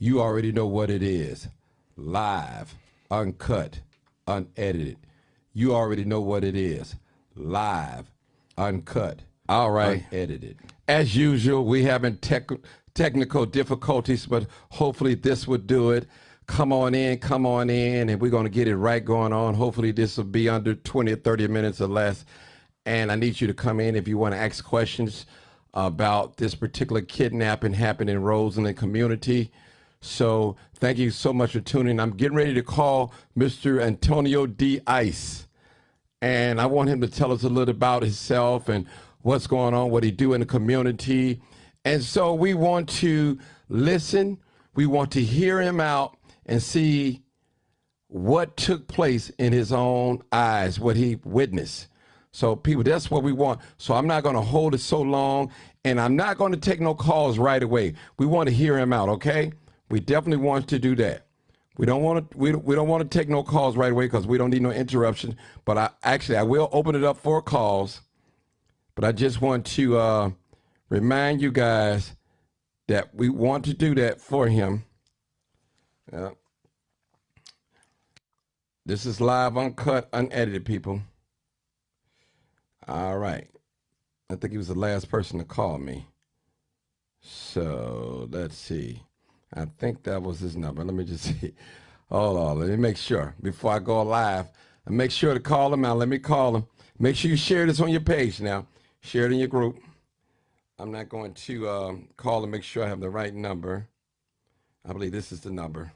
You already know what it is. Live, uncut, unedited. You already know what it is. Live, uncut, all right, unedited. As usual, we having technical difficulties, but hopefully this would do it. Come on in, and we're going to get it right going on. Hopefully this will be under 20 or 30 minutes or less. And I need you to come in if you want to ask questions about this particular kidnapping happening in Roseland community. So thank you so much for tuning in. I'm getting ready to call Mr. Antonio D. Ice, and I want him to tell us a little about himself and what's going on, what he do in the community. And so we want to listen. We want to hear him out and see what took place in his own eyes, what he witnessed. So people, that's what we want. So I'm not going to hold it so long, and I'm not going to take no calls right away. We want to hear him out, okay? We definitely want to do that. We don't want to. We don't want to take no calls right away because we don't need no interruption. But I will open it up for calls. But I just want to remind you guys that we want to do that for him. Yeah. This is live, uncut, unedited, people. All right. I think he was the last person to call me. So let's see. I think that was his number. Let me just see. Hold on. Let me make sure before I go live. And make sure to call him out. Let me call him. Make sure you share this on your page now. Share it in your group. I'm not going to call and make sure I have the right number. I believe this is the number.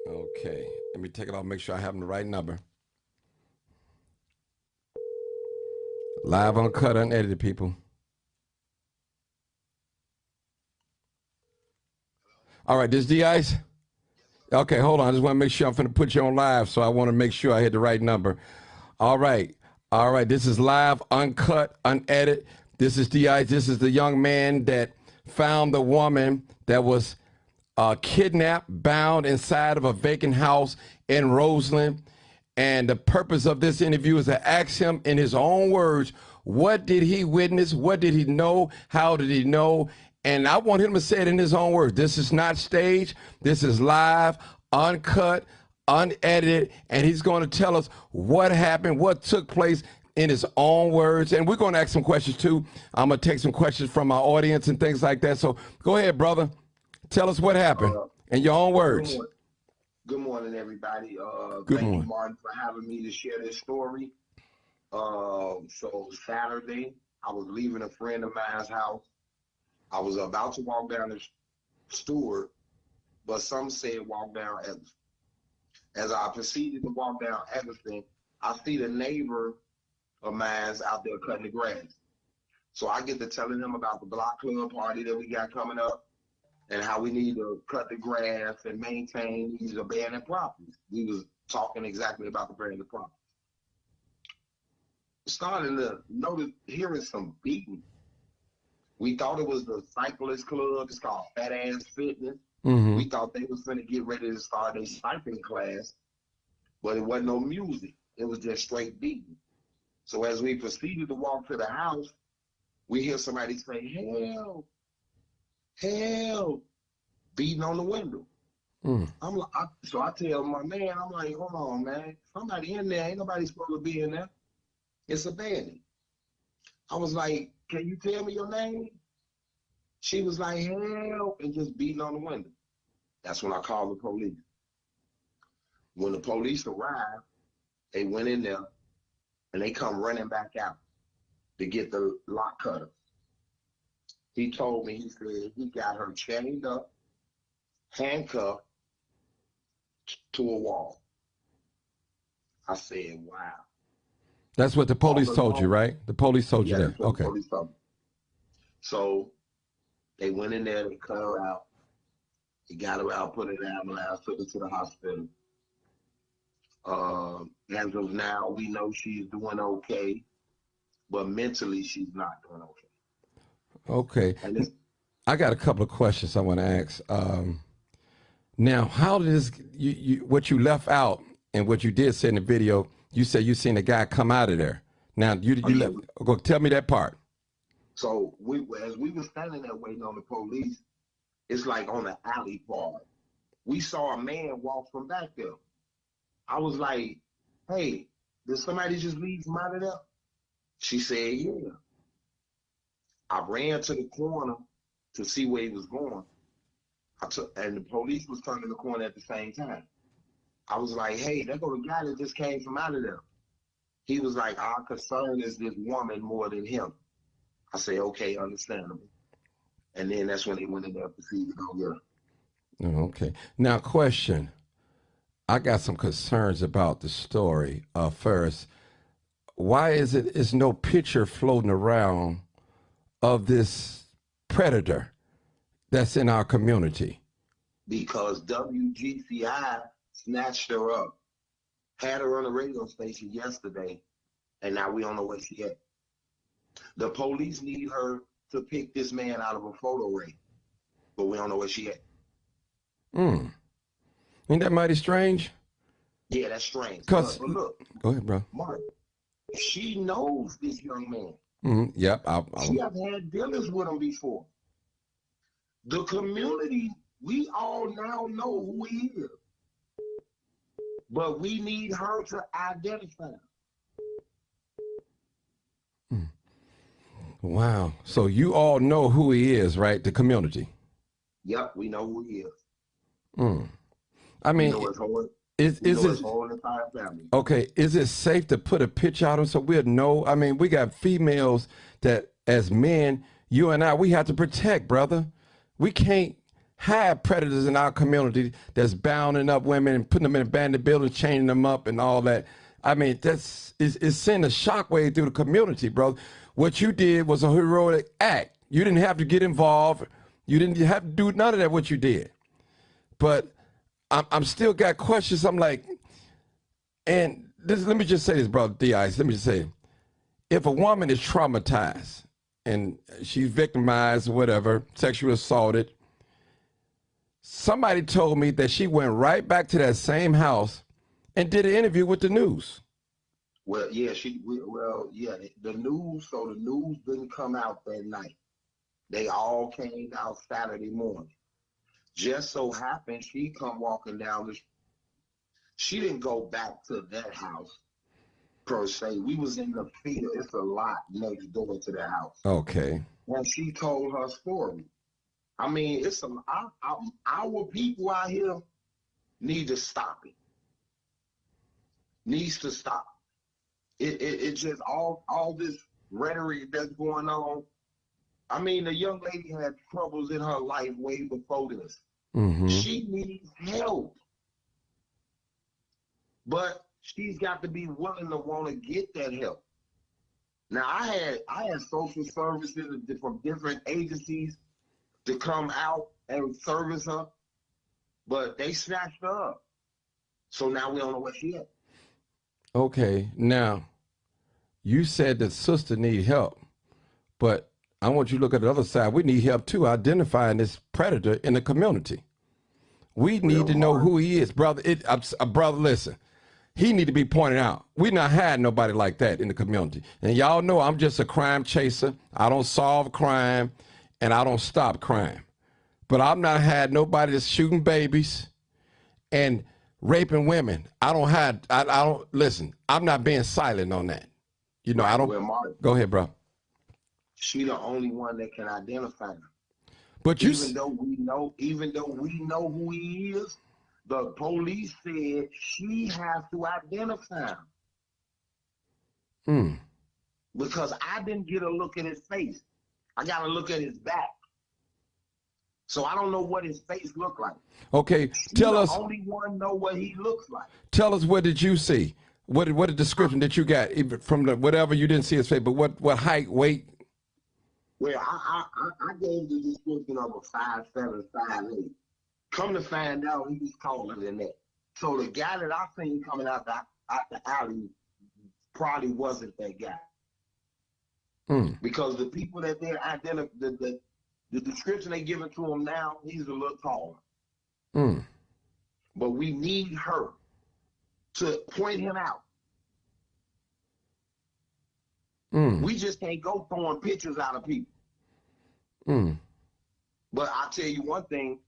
Okay. Let me take it off. Make sure I have the right number. Live, uncut, unedited, people. All right, this is D-Ice? Okay, hold on. I just want to make sure I'm going to put you on live, so I want to make sure I hit the right number. All right. All right, this is live, uncut, unedited. This is D-Ice. This is the young man that found the woman that was kidnapped, bound inside of a vacant house in Roseland. And the purpose of this interview is to ask him in his own words, what did he witness? What did he know? How did he know? And I want him to say it in his own words. This is not staged. This is live, uncut, unedited. And he's going to tell us what happened, what took place in his own words. And we're going to ask some questions too. I'm going to take some questions from our audience and things like that. So go ahead, brother. Tell us what happened in your own words. Good morning, everybody. Good morning. Thank you, Martin, for having me to share this story. So Saturday, I was leaving a friend of mine's house. I was about to walk down the Stewart, but some said walk down Everson. As I proceeded to walk down Everson, I see the neighbor of mine's out there cutting the grass. So I get to telling him about the block club party that we got coming up and how we need to cut the grass and maintain these abandoned properties. We was talking exactly about the abandoned properties. Starting to notice, hearing some beating. We thought it was the cyclist club. It's called Fat Ass Fitness. Mm-hmm. We thought they was going to get ready to start a cycling class, but it wasn't no music. It was just straight beating. So as we proceeded to walk to the house, we hear somebody say, "Help, help," beating on the window. I'm like, so I tell my man, I'm like, hold on, man. Somebody in there. Ain't nobody supposed to be in there. It's abandoned. I was like, can you tell me your name? She was like, help, and just beating on the window. That's when I called the police. When the police arrived, they went in there, and they come running back out to get the lock cutter. He told me, he said he got her chained up, handcuffed to a wall. I said, wow. That's what the police told you, right? The police told you that. Okay. The police told me. So they went in there, they cut her out. They got her out, put her in the ambulance, took her to the hospital. As of now, we know she's doing okay, but mentally she's not doing okay. Okay. I got a couple of questions I want to ask. Now, how did this, what you left out and what you did say in the video, you said you seen a guy come out of there. Now, you left, go tell me that part. So as we were standing there waiting on the police, It's like on the alley part. We saw a man walk from back there. I was like, hey, did somebody just leave from out of there? She said, yeah. I ran to the corner to see where he was going. And the police was turning the corner at the same time. I was like, hey, there go the guy that just came from out of there. He was like, our concern is this woman more than him. I say, okay, understandable. And then that's when they went in there and proceeded on there. Okay. Now, question. I got some concerns about the story. First, why is no picture floating around of this predator that's in our community? Because WGCI snatched her up, had her on the radio station yesterday, and now we don't know where she at. The police need her to pick this man out of a photo ring, but we don't know where she at. Ain't that mighty strange? Yeah, that's strange. But look, go ahead, bro. Mark, she knows this young man. Yep. She have had dealings with him before. The community, we all now know who he is. But we need her to identify him. Wow. So you all know who he is, right? The community. Yep, we know who he is. I mean, is it whole entire family. Okay? Is it safe to put a picture out of him so we'll know? I mean, we got females that, as men, you and I, we have to protect, brother. We can't have predators in our community that's bounding up women and putting them in abandoned buildings, chaining them up, and all that. I mean, it's sending a shockwave through the community, bro. What you did was a heroic act. You didn't have to get involved. You didn't have to do none of that, what you did. But I'm still got questions. I'm like, and let me just say this, brother D-Ice. Let me just say, if a woman is traumatized and she's victimized or whatever, sexually assaulted, somebody told me that she went right back to that same house and did an interview with the news. Well, yeah, the news, so the news didn't come out that night. They all came out Saturday morning. Just so happened she come walking down the street. She didn't go back to that house, per se. We was in the field. It's a lot next door to the house. Okay. And she told her story. I mean, it's our people out here need to stop it. Needs to stop. It just all this rhetoric that's going on. I mean, the young lady had troubles in her life way before this. Mm-hmm. She needs help. But she's got to be willing to want to get that help. Now, I had social services from different agencies to come out and service her, but they snatched her up. So now we don't know where she is. Okay, now, you said that sister need help, but I want you to look at the other side. We need help too, identifying this predator in the community. We need to know who he is, brother. Brother, listen, he need to be pointed out. We not had nobody like that in the community. And y'all know I'm just a crime chaser. I don't solve crime, and I don't stop crime. But I've not had nobody that's shooting babies and raping women. I don't listen. I'm not being silent on that. You know, right, I don't. well, Mark, go ahead, bro. She the only one that can identify him. But even though we know who he is, the police said she has to identify him. Because I didn't get a look at his face. I got to look at his back. So I don't know what his face looked like. Okay, tell us. The only one know what he looks like. Tell us, what did you see? What the description that you got from the whatever, you didn't see his face, but what height, weight? Well, I gave the description of a 5'7", 5'8". Come to find out, he was taller than that. So the guy that I seen coming out the alley probably wasn't that guy. Because the people that they identified, the description they giving to him now, he's a little taller. But we need her to point him out. We just can't go throwing pictures out of people. But I tell you one thing,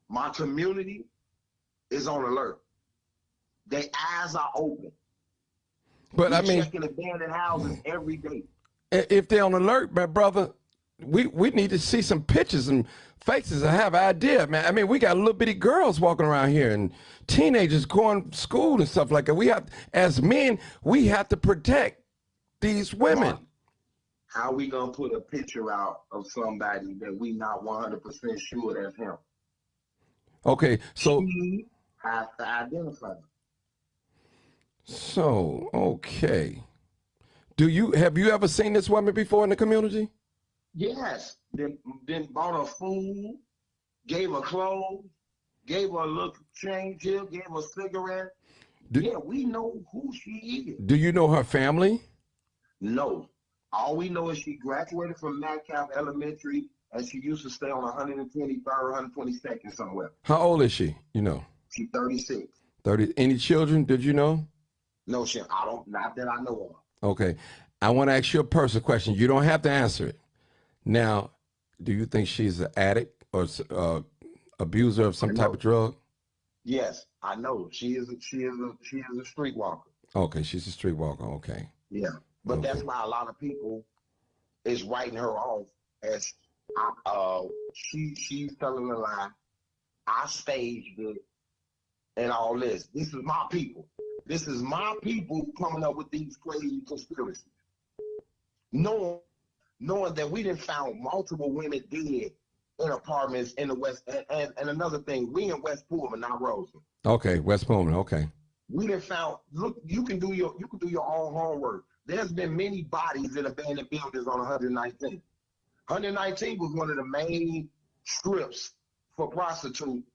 my community is on alert. Their eyes are open. But we I mean, checking abandoned houses every day. If they're on alert, my brother, we need to see some pictures and faces and have an idea, man. I mean, we got little bitty girls walking around here and teenagers going to school and stuff like that. We have, as men, we have to protect these women. Mark, how we gonna put a picture out of somebody that we not 100% sure that's him? Okay, so we have to identify them. So, okay. Have you ever seen this woman before in the community? Yes. Then bought her food, gave her clothes, gave her a little change here, gave her a cigarette. Yeah, we know who she is. Do you know her family? No. All we know is she graduated from Vacant Elementary and she used to stay on 123rd, 122nd somewhere. How old is she? You know? She's 36. 30. Any children? Did you know? No, not that I know of. Okay. I want to ask you a personal question. You don't have to answer it. Now, do you think she's an addict or abuser of some type of drug? Yes, I know. She is a streetwalker. Okay, she's a streetwalker. Okay. Yeah, but that's why a lot of people is writing her off as she's telling a lie. I staged it and all this. This is my people. This is my people coming up with these crazy conspiracies. Knowing that we done found multiple women dead in apartments in the West. And another thing, we in West Pullman, not Roseland. Okay, West Pullman, okay. We done found, look, you can do your own homework. There's been many bodies in abandoned buildings on 119. 119 was one of the main strips for prostitutes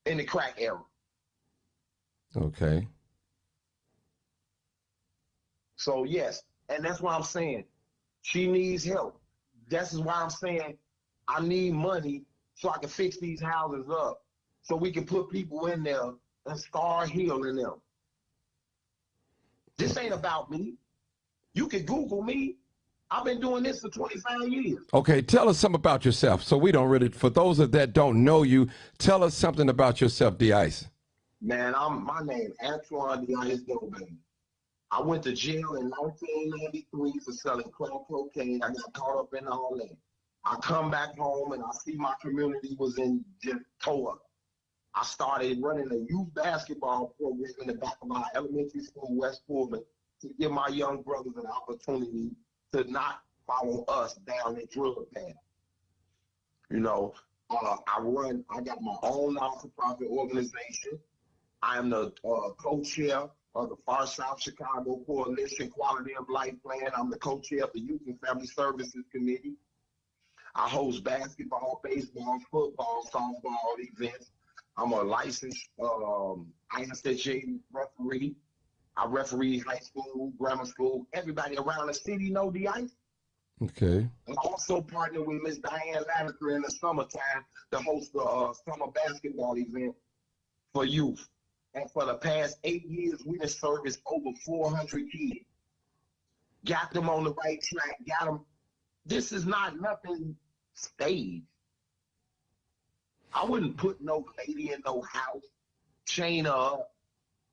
in the crack era. Okay. So yes, and that's why I'm saying she needs help. This is why I'm saying I need money so I can fix these houses up, so we can put people in there and start healing them. This ain't about me. You can Google me. I've been doing this for 25 years. Okay, tell us something about yourself. So we don't really, for those that don't know you, tell us something about yourself, D-Ice. Man, my name Antoine D-Ice Gilbert. I went to jail in 1993 for selling crack cocaine. I got caught up in all that. I come back home and I see my community was in just tore up. I started running a youth basketball program in the back of my elementary school, West Pullman, to give my young brothers an opportunity to not follow us down the drug path. You know, I got my own not-for-profit organization. I am the co-chair of the Far South Chicago Coalition Quality of Life Plan. I'm the co-chair of the Youth and Family Services Committee. I host basketball, baseball, football, softball events. I'm a licensed ISSJ referee. I referee high school, grammar school. Everybody around the city know the ice. Okay. I also partner with Miss Diane Lannister in the summertime to host the summer basketball event for youth. And for the past 8 years, we have serviced over 400 kids. Got them on the right track, got them. This is not nothing staged. I wouldn't put no lady in no house, chain her up,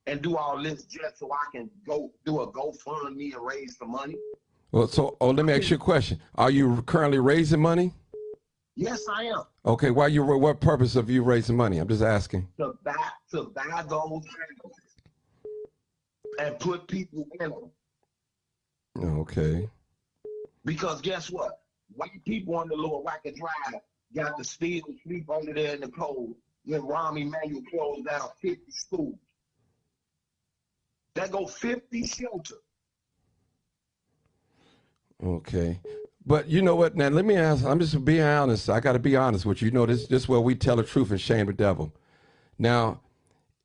and do all this just so I can go do a GoFundMe and raise some money. Well, so let me ask you a question. Are you currently raising money? Yes, I am. Okay, what purpose of you raising money? I'm just asking. To buy those houses and put people in them. Okay. Because guess what? White people on the Lower Wacker Drive got to steal and sleep under there in the cold when Rahm Emanuel closed down 50 schools. That go 50 shelters. Okay. But you know what? Now, let me ask. I'm just being honest. I got to be honest with you. You know, this is where we tell the truth and shame the devil. Now,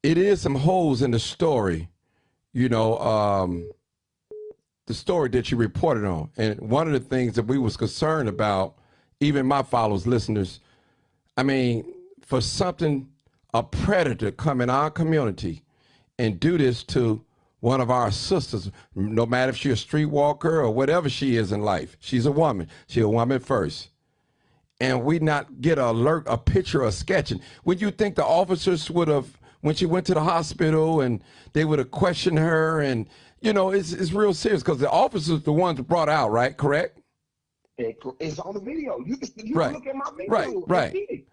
it is some holes in the story, you know, the story that you reported on. And one of the things that we was concerned about, even my followers, listeners, I mean, for a predator come in our community and do this to one of our sisters, no matter if she's a streetwalker or whatever she is in life, she's a woman. She's a woman first. and we not get a picture or sketching? Would you think the officers would have, when she went to the hospital, and they would have questioned her? And, you know, it's real serious because the officers the ones brought out, right? Correct? It's on the video. You can Right. look at my video.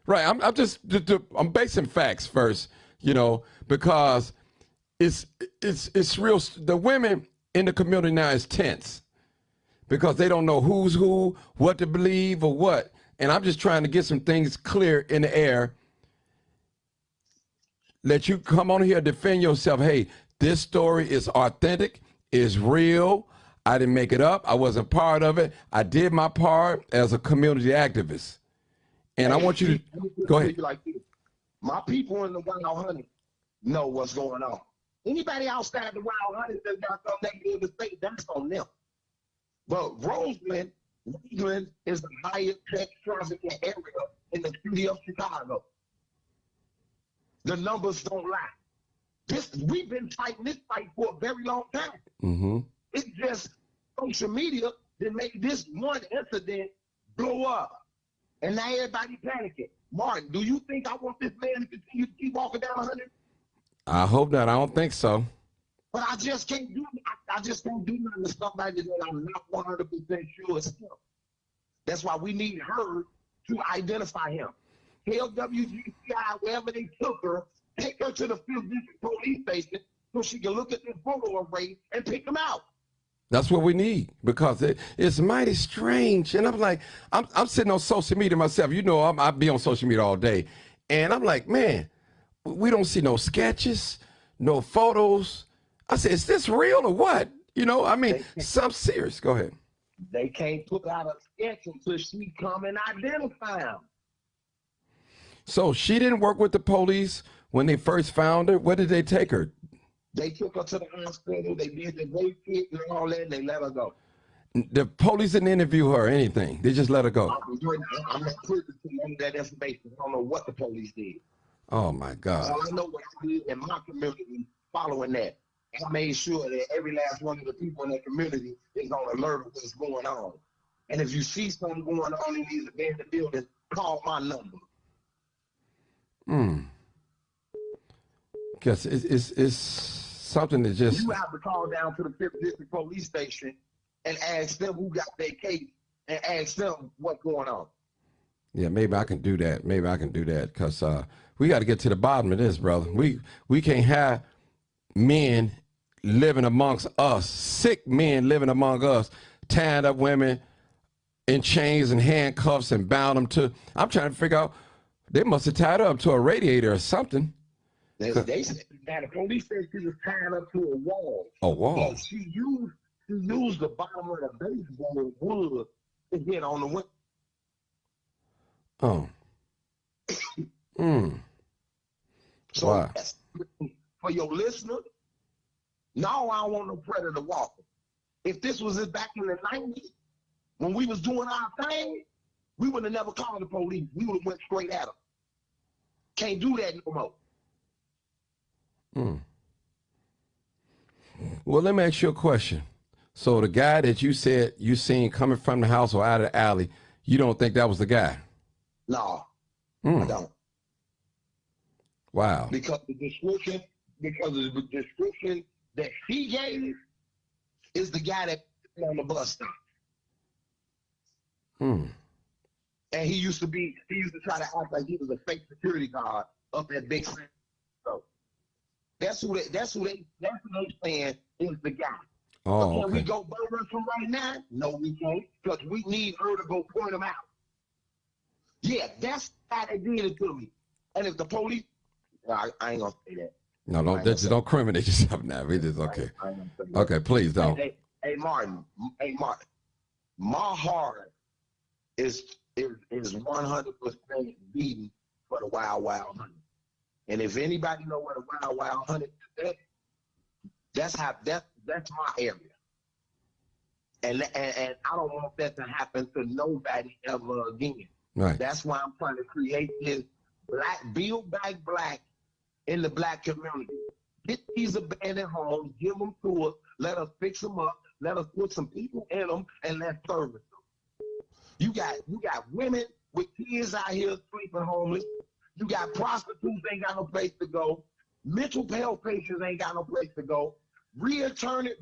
Right. I'm basing facts first, you know, because it's real. The women in the community now is tense because they don't know who's who, what to believe or what. And I'm just trying to get some things clear in the air. Let you come on here, defend yourself. Hey, this story is authentic, is real. I didn't make it up. I wasn't part of it. I did my part as a community activist. And I want you to go ahead. Like this. My people in the Wild Honey know what's going on. Anybody outside the Wild Honey that got something negative to say, that's on them. But Roseland is the highest sex trafficking area in the city of Chicago. The numbers don't lie. We've been fighting this fight for a very long time. Mm-hmm. It's just social media that make this one incident blow up. And now everybody panicking. Martin, do you think I want this man to continue to keep walking down 100? I hope not. I don't think so. But I just can't do nothing to somebody that I'm not 100% sure is him. That's why we need her to identify him. Tell WGCI, wherever they took her, take her to the 5th District Police Station so she can look at this photo array and pick them out. That's what we need, because it's mighty strange. And I'm like, I'm sitting on social media myself. You know, I be on social media all day. And I'm like, man, we don't see no sketches, no photos. I said, is this real or what? You know, I mean, something serious. Go ahead. They can't put out a sketch until she come and identify him. So she didn't work with the police when they first found her? Where did they take her? They took her to the hospital. They did the rape kit and all that, and they let her go. The police didn't interview her or anything. They just let her go. I'm not privy to that information. I don't know what the police did. Oh, my God. All I know what I did in my community following that. I made sure that every last one of the people in that community is on alert of what's going on. And if you see something going on in these abandoned buildings, call my number. Because it's something that just... You have to call down to the 5th District Police Station and ask them who got their case and ask them what's going on. Yeah, maybe I can do that. Maybe I can do that, because we got to get to the bottom of this, brother. We can't have men living amongst us, sick men living among us, tying up women in chains and handcuffs and bound them to... I'm trying to figure out, they must have tied her up to a radiator or something. They said that the police said she was tied up to a wall. A wall? So she used the bottom of the baseboard wood to get on the window. Oh. So wow. For your listener, no, I don't want no predator walking. If this was back in the 90s, when we was doing our thing, we would have never called the police. We would have went straight at them. Can't do that no more. Well, let me ask you a question. So the guy that you said you seen coming from the house or out of the alley, you don't think that was the guy? No, I don't. Wow. Because the description that she gave is the guy that on the bus stop. And he used to try to act like he was a fake security guard up at Big Center. So that's who they saying is the guy. Oh, can okay. we go burger from right now? No, we can't, because we need her to go point them out. Yeah, that's how they did it to me. And if the police, I ain't gonna say that. No, don't criminate yourself now. We just okay. Okay, please don't. Hey, Martin. My heart is 100% beating for the Wild Wild Honey. And if anybody know what a Wild Wild Honey is, that's my area. And I don't want that to happen to nobody ever again. Right. That's why I'm trying to create this build back black in the black community. Get these abandoned homes, give them to us, let us fix them up, let us put some people in them, and let's service them. You got women with kids out here sleeping homeless. You got prostitutes ain't got no place to go. Mental health patients ain't got no place to go. Returning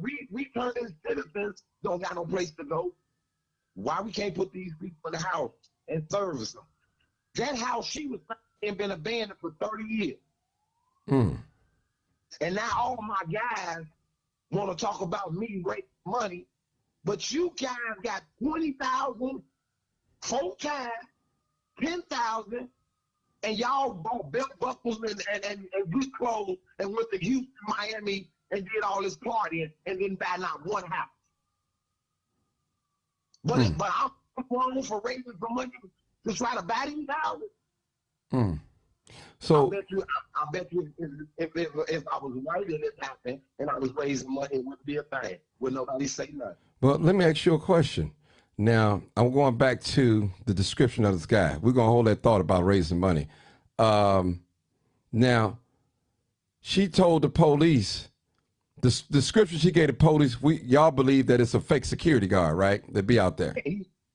citizens don't got no place to go. Why we can't put these people in the house and service them? That house she was in been abandoned for 30 years. Mm. And now all my guys want to talk about me raising money, but you guys got 20,000 full time, 10,000, and y'all bought belt buckles and good clothes and went to Houston, Miami, and did all this partying and didn't buy not one house. But I'm wrong for raising some money to try to buy these houses. Mm. So I bet you if I was white and it happened and I was raising money, it wouldn't be a thing. Would nobody say nothing? Well, let me ask you a question. Now, I'm going back to the description of this guy. We're going to hold that thought about raising money. Now, she told the police, the description she gave the police, y'all believe that it's a fake security guard, right? That be out there.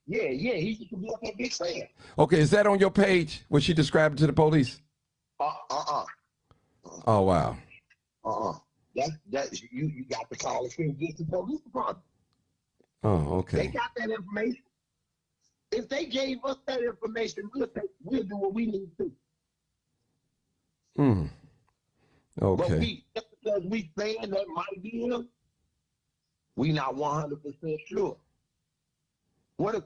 Yeah, he used to be up that big fan. Okay, is that on your page, what she described it to the police? Oh, wow. That's you got to call the police department. Oh, okay. They got that information. If they gave us that information, we'll do what we need to. Okay. But because we saying that might be him, we not 100% sure. What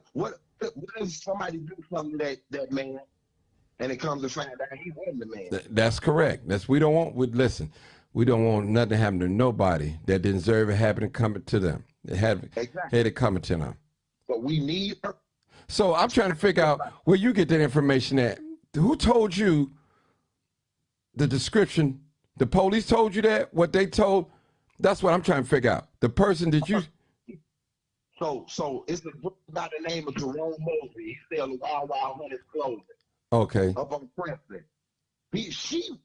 if somebody do something to that man, and it comes to find out he wasn't the man? That's correct. We don't want nothing happening to nobody that didn't deserve it happening coming to them. Had it coming to them. But we need her. So I'm trying to figure out where you get that information at. Who told you the description? The police told you that? What they told? That's what I'm trying to figure out. The person that you... So it's a book by the name of Jerome Mosley. He sells Wild Wild Honey's clothing. Okay. Up on Princeton. She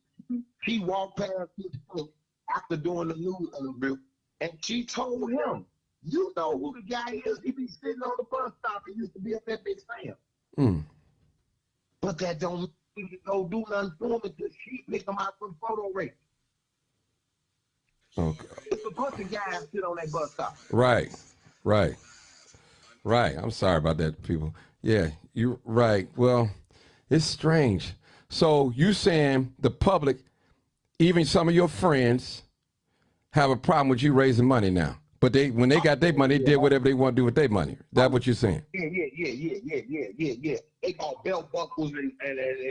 walked past his foot after doing the news interview, and she told him, "You know who the guy is? He be sitting on the bus stop. He used to be up that big Sam." But that don't mean he go do nothing for him until she pick him out from photo race. Okay. It's a bunch of guys sit on that bus stop. Right. I'm sorry about that, people. Yeah, you're right. Well, it's strange. So you saying the public, even some of your friends, have a problem with you raising money now? But when they got their money, they did whatever they want to do with their money. That's what you're saying? Yeah. They bought belt buckles and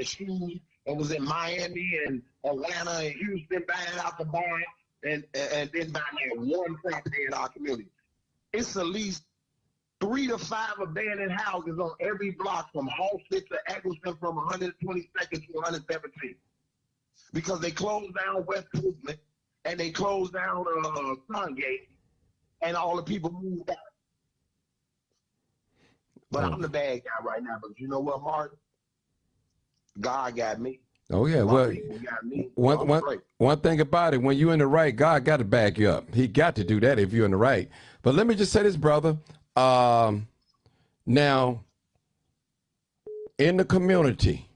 shoes and was in Miami and Atlanta and Houston buying out the bar and then buying one property in our community. It's at least 3 to 5 abandoned houses on every block from Halsted to Eggleston from 122nd to 117th. Because they closed down West Movement and they closed down Sungate and all the people moved out. But I'm the bad guy right now. But you know what, Martin? God got me. Oh, yeah. Well, one thing about it, when you're in the right, God got to back you up. He got to do that if you're in the right. But let me just say this, brother. Now, in the community,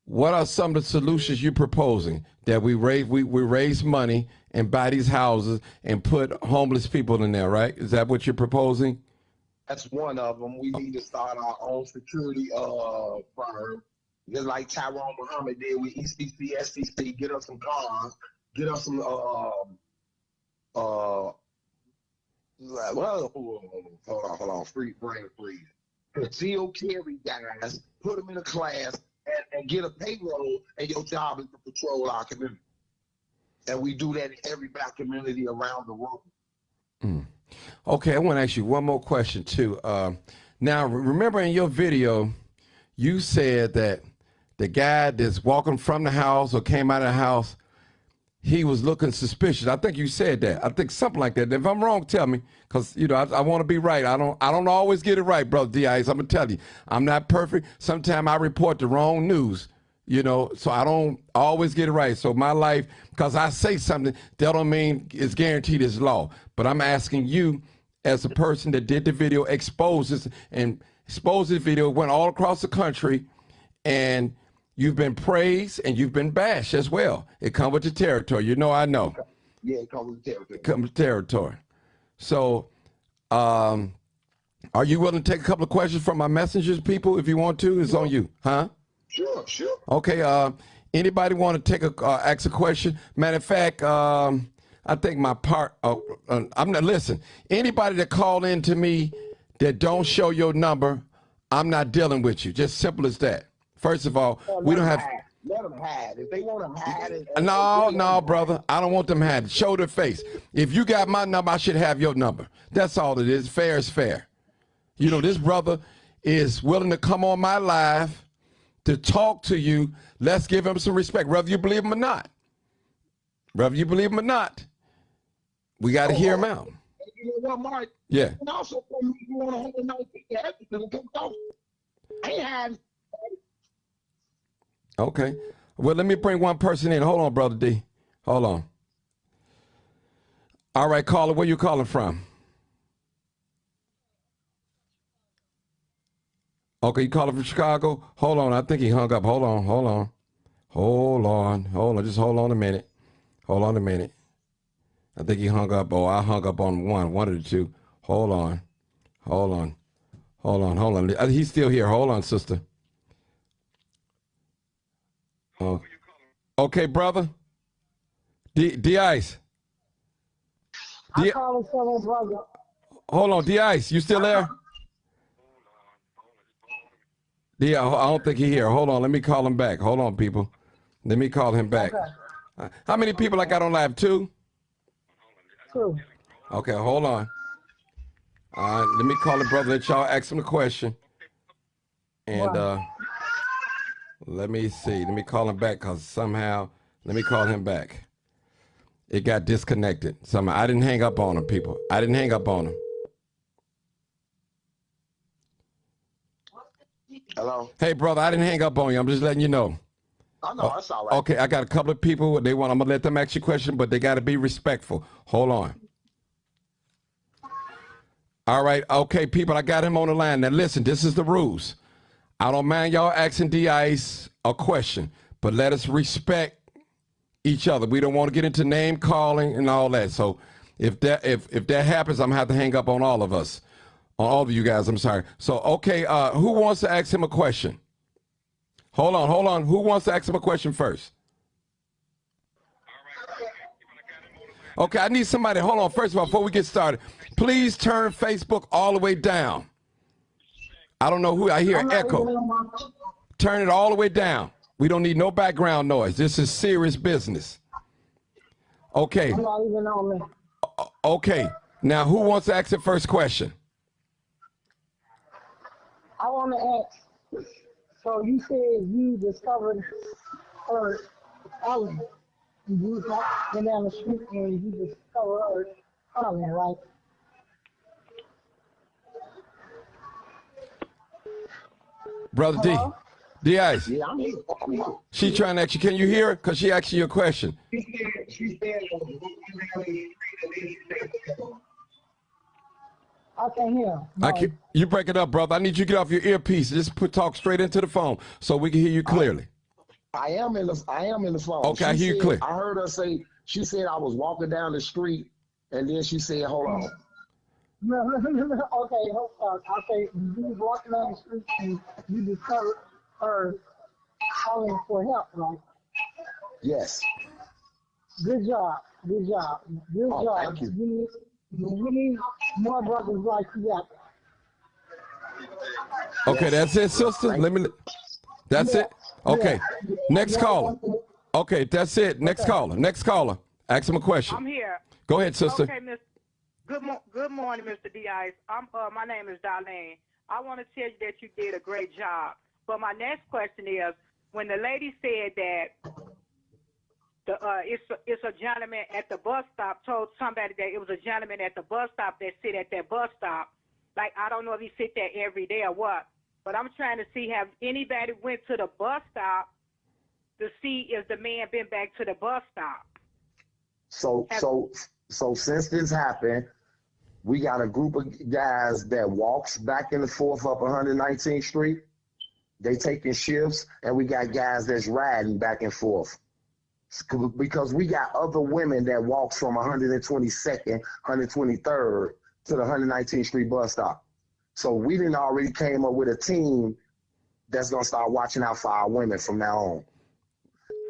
what are some of the solutions you're proposing that we raise money and buy these houses and put homeless people in there, right? Is that what you're proposing? That's one of them. We need to start our own security firm, just like Tyrone Muhammad did with ECC, SCC. Get us some cars, get us some hold on, freeze. Concealed carry guys, put them in a class and get a payroll, and your job is to patrol our community. And we do that in every black community around the world. Okay, I want to ask you one more question too. Now, remember in your video, you said that the guy that's walking from the house or came out of the house, he was looking suspicious. I think you said that. I think something like that. If I'm wrong, tell me, because I want to be right. I don't always get it right, brother D.I.S. I'm gonna tell you, I'm not perfect. Sometimes I report the wrong news. So I don't always get it right. So my life, because I say something, that don't mean it's guaranteed as law. But I'm asking you, as a person that did the video, expose this and exposed this video, went all across the country, and you've been praised and you've been bashed as well. It comes with the territory. You know, I know. Yeah, it comes with the territory. It comes with territory. So, are you willing to take a couple of questions from my messengers, people? If you want to, it's on you, huh? Sure. Okay. Anybody want to take ask a question? Matter of fact, I think my part. I'm not. Listen. Anybody that call in to me that don't show your number, I'm not dealing with you. Just simple as that. First of all, we don't have. Let them hide. If they want to hide it. No, brother. I don't want them hiding. Show their face. If you got my number, I should have your number. That's all it is. Fair is fair. You know, this brother is willing to come on my live to talk to you. Let's give him some respect, whether you believe him or not. Whether you believe him or not, we got to hear him out. You know what, Mark? Yeah. And also, you want to hold a nice I ain't hiding. Okay. Well, let me bring one person in. Hold on, Brother D. Hold on. All right, caller, where you calling from? Okay, you calling from Chicago? Hold on, I think he hung up. Hold on. Just hold on a minute. I think he hung up. Oh, I hung up on one of the two. Hold on. He's still here. Hold on, sister. Oh. Okay, brother. D-Ice. I'm calling for my brother. Hold on, D-Ice, you still there? Yeah, I don't think he's here. Hold on, let me call him back. Hold on, people. Let me call him back. Okay. How many people I got on live? Two? Okay, hold on. Let me call the brother. Let y'all ask him a question. And let me see. Let me call him back because somehow, let me call him back. It got disconnected. Somehow. I didn't hang up on him, people. I didn't hang up on him. Hello? Hey, brother, I didn't hang up on you. I'm just letting you know. Oh, no, that's all right. Okay, I got a couple of people. I'm going to let them ask you a question, but they got to be respectful. Hold on. All right. Okay, people, I got him on the line. Now, listen, this is the rules. I don't mind y'all asking D-Ice a question, but let us respect each other. We don't want to get into name calling and all that. So if that happens, I'm going to have to hang up on all of us. On all of you guys, I'm sorry. So, okay, who wants to ask him a question? Hold on. Who wants to ask him a question first? Okay, I need somebody. Hold on. First of all, before we get started, please turn Facebook all the way down. I don't know who. I hear an echo. Turn it all the way down. We don't need no background noise. This is serious business. Okay. Okay. Now, who wants to ask the first question? I want to ask. So you said you discovered her Ellen. You went down the street and you discovered her Ellen, right? Brother Hello? D-Ice. Yeah, I'm here. She trying to ask you, can you hear her? Because she asked you a question. She said, I can't hear. No. You break it up, brother. I need you to get off your earpiece. Just talk straight into the phone so we can hear you clearly. I am in the phone. Okay, I hear you clear. I heard her say, she said I was walking down the street, and then she said, hold on. No. Okay, hold on. Okay, you was walking down the street and you discovered her calling for help, right? Yes. Good job. Thank you. We need more brothers like you out there. Okay, that's it, sister. That's it. Okay. Yeah. Next caller. Okay, that's it. Next caller. Ask him a question. I'm here. Go ahead, sister. Okay, Good morning, Mr. D-Ice. My name is Darlene. I want to tell you that you did a great job. But my next question is, when the lady said that it's a gentleman at the bus stop told somebody that it was a gentleman at the bus stop that sit at that bus stop. Like, I don't know if he sit there every day or what, but I'm trying to see, have anybody went to the bus stop to see if the man been back to the bus stop? So since this happened, We got a group of guys that walks back and forth up 119th Street. They taking shifts, and we got guys that's riding back and forth. Because we got other women that walks from 122nd, 123rd to the 119th Street bus stop. So we didn't already came up with a team that's gonna start watching out for our women from now on.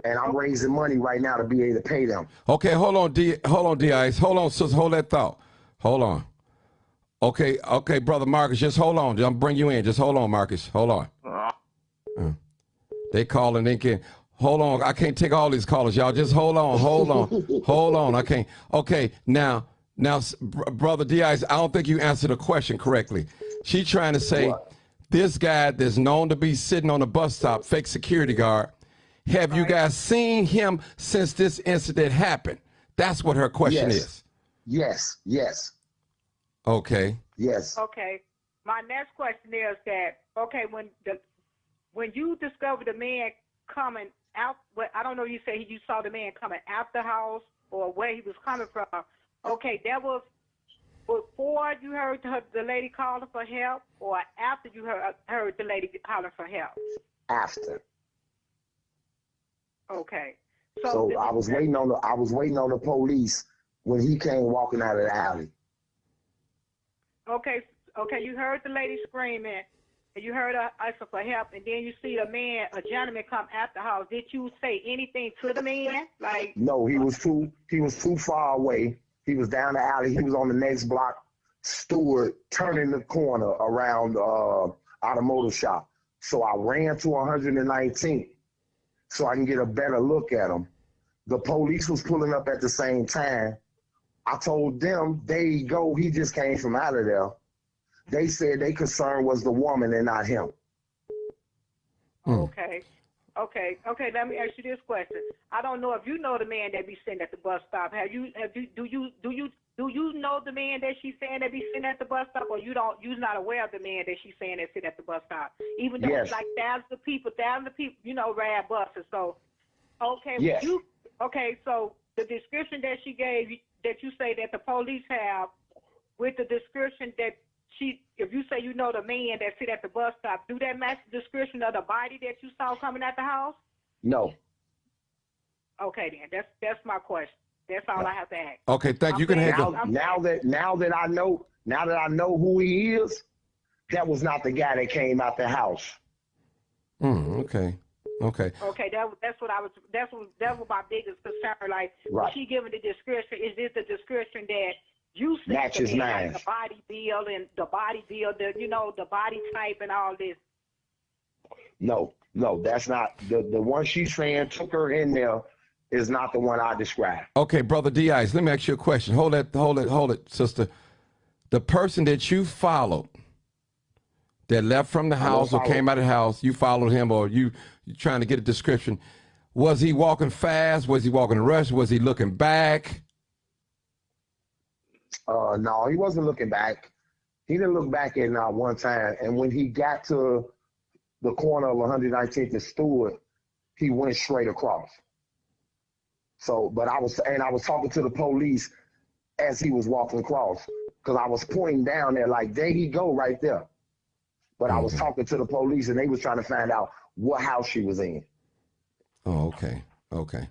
And I'm raising money right now to be able to pay them. Okay, hold on, D-Ice. Hold on, sis, hold that thought. Hold on. Okay, brother Marcus, just hold on. I'll bring you in. Just hold on, Marcus. Hold on. They calling, they can. Hold on, I can't take all these callers, y'all. Just hold on. Hold on, I can't. Okay, now, brother D-Ice, I don't think you answered the question correctly. She trying to say, What? this guy that's known to be sitting on the bus stop, fake security guard, have you guys seen him since this incident happened? That's what her question is. Yes. Okay. Yes. Okay. My next question is that, okay, when you discovered the man coming out, I don't know, you say you saw the man coming out the house or where he was coming from. Okay, that was before you heard the lady calling for help, or after you heard the lady calling for help? After. Okay. So I was waiting on the police when he came walking out of the alley. Okay, you heard the lady screaming, and you heard her asking for help, and then you see a gentleman come out the house. Did you say anything to the man? Like, no, he was too far away. He was down the alley. He was on the next block, Stewart, turning the corner around automotive shop. So I ran to 119th so I can get a better look at him. The police was pulling up at the same time. I told them, there you go, he just came from out of there. They said their concern was the woman and not him. Okay, let me ask you this question. I don't know if you know the man that be sitting at the bus stop. Do you know the man that she's saying that be sitting at the bus stop, or you're not aware of the man that she's saying that sit at the bus stop? Even though Yes. like thousands of people, ride buses. So, okay, Yes. so the description that she gave, that you say that the police have, with the description that if you say you know the man that sit at the bus stop, do that match the description of the body that you saw coming out the house? No. Okay, then that's my question. That's all I have to ask. Okay, thank you. You can handle. Now that I know who he is, that was not the guy that came out the house. Okay. Okay, that's what my biggest concern. Like, Right. she giving the description. Is this the description that you see? Matches mine. Like the body build, the body type and all this. No, that's not the one she's saying took her in there is not the one I described. Okay, brother D-Ice, let me ask you a question. Hold it, sister. The person that you followed, that left from the house or came out of the house, you followed him, or you trying to get a description. Was he walking fast? Was he walking rush? Was he looking back? No, he wasn't looking back. He didn't look back at not one time. And when he got to the corner of 119th and Stewart, he went straight across. So, but I was talking to the police as he was walking across, because I was pointing down there like, there he go right there. But I was talking to the police, and they was trying to find out what house she was in. Oh, okay.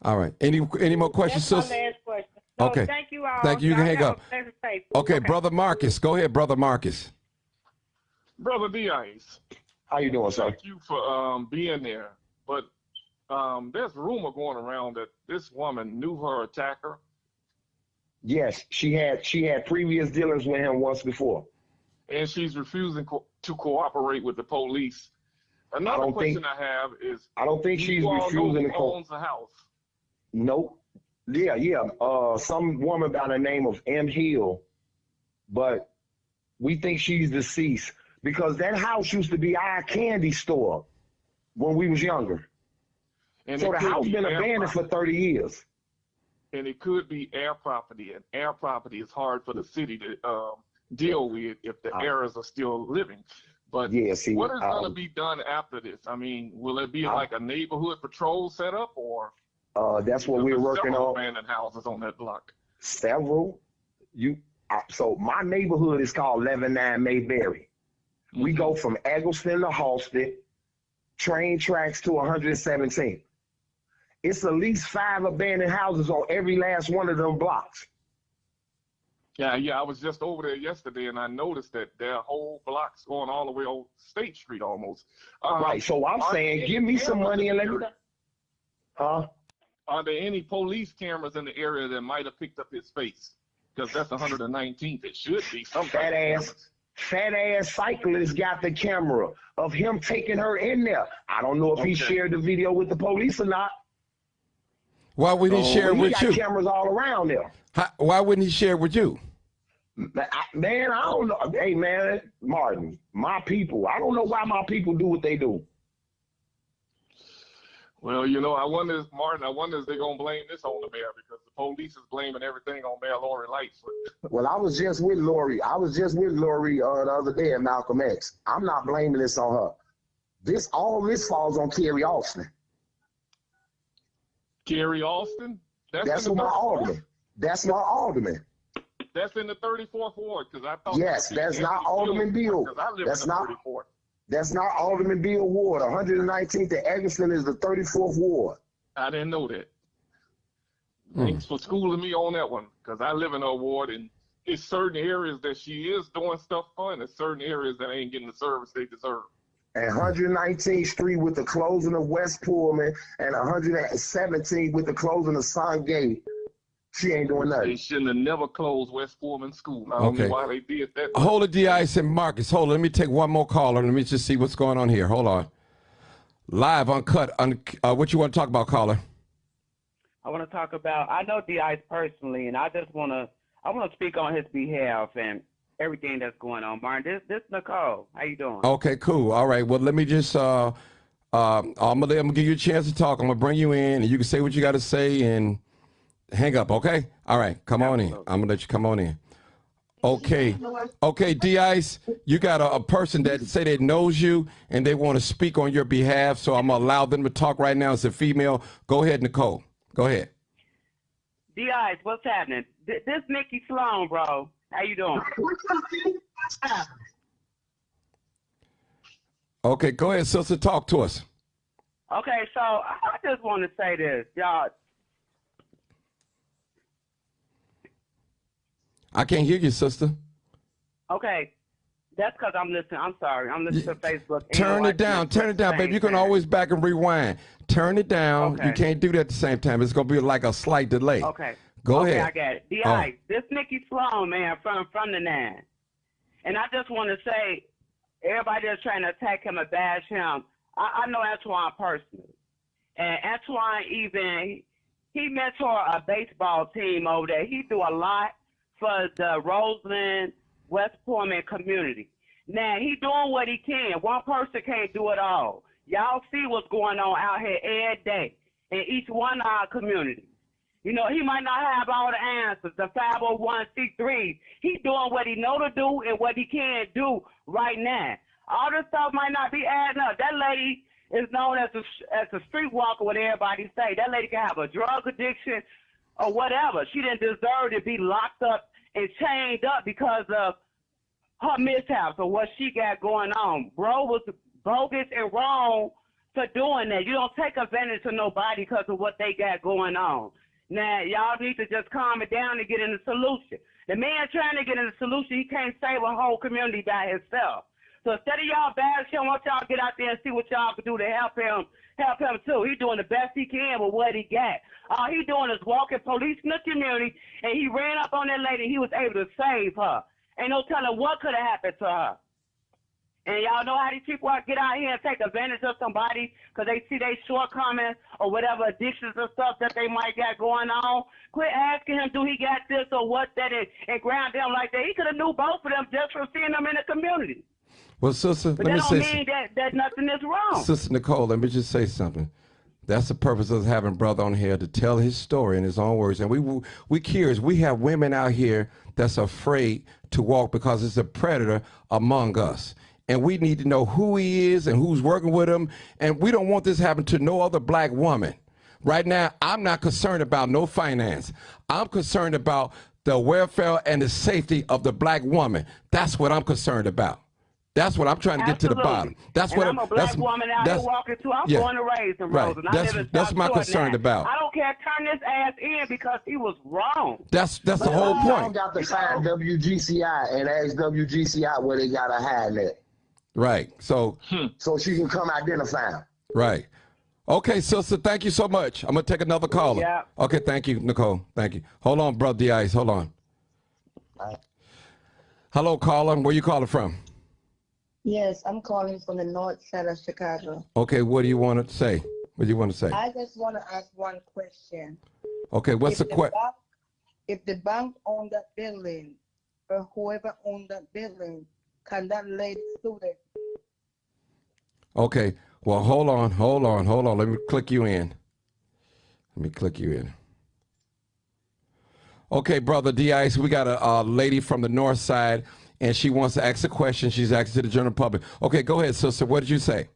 All right. Any more questions, That's sister? my last question. So Okay. Thank you all. Thank you. You can hang up. Okay, brother Marcus. Go ahead, brother Marcus. Brother D-Ice, How you doing, sir? thank you for being there. But there's rumor going around that this woman knew her attacker. Yes, she had previous dealings with him once before. And she's refusing to cooperate with the police. Another question I have is, I don't think she's refusing to owns the house? Nope. Yeah. Some woman by the name of M. Hill, but we think she's deceased because that house used to be our candy store when we was younger. And so the house been abandoned for 30 years. And it could be air property, and air property is hard for the city to deal with if the heirs are still living. But yeah, see, what is going to be done after this? I mean, will it be like a neighborhood patrol set up, or that's what we're working on. Abandoned houses on that block. Several. So my neighborhood is called 119 Mayberry. We go from Eggleston to Halsted, train tracks to 117. It's at least 5 abandoned houses on every last one of them blocks. Yeah, I was just over there yesterday, and I noticed that there are whole blocks going all the way on State Street almost. Right, so I'm saying, give me some money and let me... Are there any police cameras in the area that might have picked up his face? Because that's 119th. It should be. Fat ass cyclist got the camera of him taking her in there. I don't know if he shared the video with the police or not. Why wouldn't he share it with you? He got cameras all around there. Why wouldn't he share it with you? Man, I don't know. Hey, man, Martin, my people. I don't know why my people do what they do. Well, you know, I wonder if they're going to blame this on the mayor, because the police is blaming everything on Mayor Lori Lightfoot. Well, I was just with Lori. the other day at Malcolm X. I'm not blaming this on her. All this falls on Kerry Austin. Kerry Austin? That's my alderman. That's my alderman. That's in the 34th Ward, because I thought... Yes, that's not Alderman Bill. That's not Alderman Bill Ward. 119th to Eggleston is the 34th Ward. I didn't know that. Thanks for schooling me on that one, because I live in a ward, and it's certain areas that she is doing stuff for, and there's certain areas that ain't getting the service they deserve. And 119th Street with the closing of West Pullman, and 117th with the closing of Sun Gate. She ain't doing nothing. They shouldn't have never closed West Pullman School. I don't know why they did that. Hold it, D.I.C. and Marcus. Hold it. Let me take one more caller. Let me just see what's going on here. Hold on. Live, uncut. What you want to talk about, caller? I want to talk about, I know D.I.C. personally, and I want to speak on his behalf and everything that's going on. Martin, this Nicole. How you doing? Okay, cool. All right. Well, let me just, I'm gonna give you a chance to talk. I'm going to bring you in, and you can say what you got to say, and hang up, okay? All right, come on in. I'm gonna let you come on in. Okay, D-Ice, you got a person that say they knows you and they want to speak on your behalf, so I'm gonna allow them to talk right now. It's a female. Go ahead, Nicole. Go ahead. D-Ice, what's happening? This Nikki Sloan, bro. How you doing? Okay, go ahead, sister. Talk to us. Okay, so I just want to say this, y'all. I can't hear you, sister. Okay. That's because I'm listening. I'm sorry. I'm listening to Facebook. Turn it down, baby. You can always back and rewind. Turn it down. Okay. You can't do that at the same time. It's going to be like a slight delay. Okay. Go ahead. I got it. D.I., this Nikki Sloan, man, from the 9. And I just want to say, everybody that's trying to attack him and bash him, I know Antoine personally. And Antoine he mentored a baseball team over there. He do a lot for the Roseland, West Pullman community. Now, he doing what he can. One person can't do it all. Y'all see what's going on out here every day in each one of our communities. You know, he might not have all the answers, the 501c3s. He doing what he know to do and what he can do right now. All this stuff might not be adding up. That lady is known as a streetwalker, what everybody say. That lady can have a drug addiction or whatever. She didn't deserve to be locked up and chained up because of her mishaps or what she got going on. Bro was bogus and wrong for doing that. You don't take advantage of nobody because of what they got going on. Now, y'all need to just calm it down and get in the solution. The man trying to get in the solution, he can't save a whole community by himself. So instead of y'all bash him, why don't y'all get out there and see what y'all can do to help him too. He's doing the best he can with what he got. All he doing is walking police in the community, and he ran up on that lady. He was able to save her. Ain't no telling what could have happened to her. And y'all know how these people get out here and take advantage of somebody because they see their shortcomings or whatever addictions or stuff that they might got going on. Quit asking him, do he got this or what that is, and ground them like that. He could have knew both of them just from seeing them in the community. Well, sister, but let me say that don't mean that nothing is wrong. Sister Nicole, let me just say something. That's the purpose of having brother on here, to tell his story in his own words. And we curious. We have women out here that's afraid to walk because it's a predator among us. And we need to know who he is and who's working with him. And we don't want this happen to no other black woman. Right now, I'm not concerned about no finance. I'm concerned about the welfare and the safety of the black woman. That's what I'm concerned about. That's what I'm trying to get to the bottom. That's and what I'm a black woman out here walking too. I'm born and raised in Rose, and I live in that's my concern about. I don't care. Turn this ass in because he was wrong. That's the whole point. I got to find WGCI and ask WGCI where they got a hide at. Right. So she can come identify him. Right. Okay, sister, thank you so much. I'm going to take another caller. Yeah. Okay, thank you, Nicole. Thank you. Hold on, Brother D-Ice. Hold on. Hello, caller. Where you calling from? Yes, I'm calling from the north side of Chicago. Okay, what do you want to say? What do you want to say? I just want to ask one question. Okay, what's the question? If the bank owned that building, or whoever owned that building, can that lady sue them? Okay, well, hold on. Let me click you in. Okay, Brother D-Ice, we got a lady from the north side, and she wants to ask a question. She's asking to the general public. Okay, go ahead, sister. What did you say?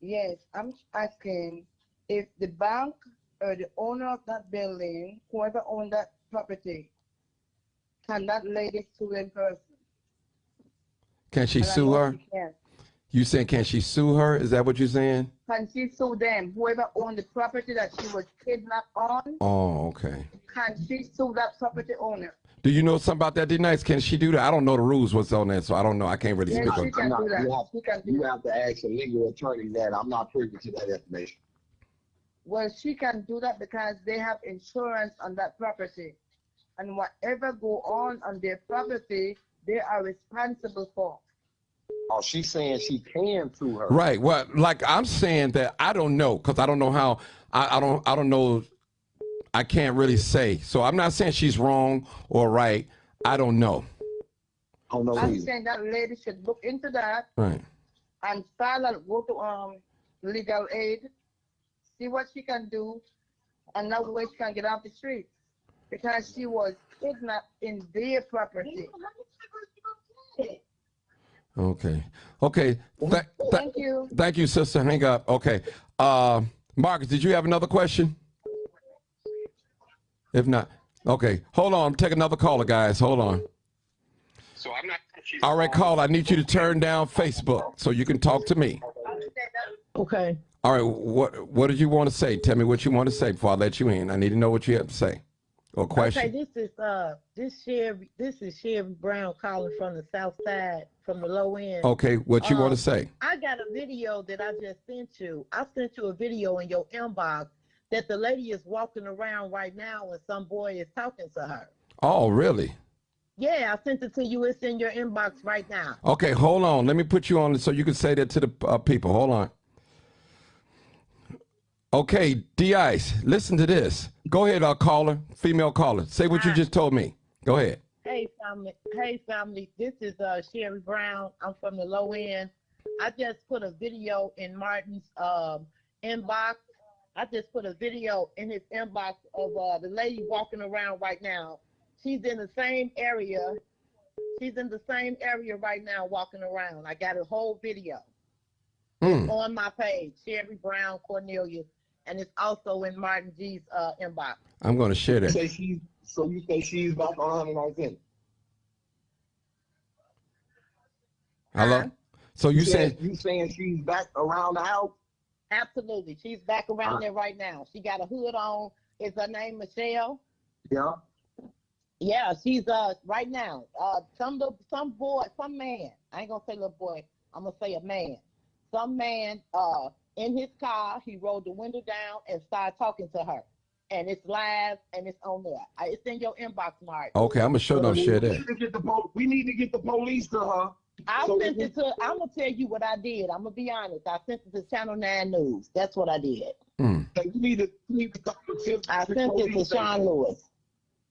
Yes, I'm asking if the bank or the owner of that building, whoever owned that property, can that lady sue in person? Can she sue her? You saying can she sue her? Is that what you're saying? Can she sue them? Whoever owned the property that she was kidnapped on? Oh, okay. Can she sue that property owner? Do you know something about that, D-Nice? Can she do that? I don't know the rules, what's on that, so I don't know. I can't really speak on it. You have to ask a legal attorney that. I'm not privy to that information. Well, she can do that because they have insurance on that property. And whatever go on their property, they are responsible for. Oh, she's saying she can sue her. Right. Well, like I'm saying that I don't know because I don't know how. I don't know. I can't really say. So I'm not saying she's wrong or right. I don't know. I'm saying that lady should look into that. Right. And go to legal aid, see what she can do, and that way she can get off the street because she was kidnapped in their property. Okay. Thank you. Thank you, sister. Hang up. Okay. Marcus, did you have another question? If not, okay. Hold on. Take another caller, guys. Hold on. So I'm not. All right, caller. I need you to turn down Facebook so you can talk to me. Okay. All right. What did you want to say? Tell me what you want to say before I let you in. I need to know what you have to say. Or question. Okay, this is Sherry Brown calling from the south side, from the low end. Okay, what you want to say? I got a video that I just sent you. I sent you a video in your inbox that the lady is walking around right now and some boy is talking to her. Oh, really? Yeah, I sent it to you. It's in your inbox right now. Okay, hold on. Let me put you on so you can say that to the people. Hold on. Okay, D-Ice, listen to this. Go ahead, caller, female caller. Say what you just told me. Go ahead. Hey, family. This is Sherry Brown. I'm from the low end. I just put a video in Martin's inbox. I just put a video in his inbox of the lady walking around right now. She's in the same area. She's in the same area right now walking around. I got a whole video on my page, Sherry Brown Cornelius. And it's also in Martin G's inbox. I'm going to share that. So you say she's back on 119? Hello? So you saying she's back around the house? Absolutely. She's back around there right now. She got a hood on. Is her name Michelle? Yeah. Yeah, she's right now. Some man. I ain't gonna say little boy. I'm gonna say a man. Some man in his car, he rolled the window down and started talking to her. And it's live and it's on there. It's in your inbox, Mark. Okay, I'm gonna share that. We need to get the police to her. I'm gonna tell you what I did. I'm gonna be honest. I sent it to Channel 9 News. That's what I did. You need to I sent it to Sean Lewis.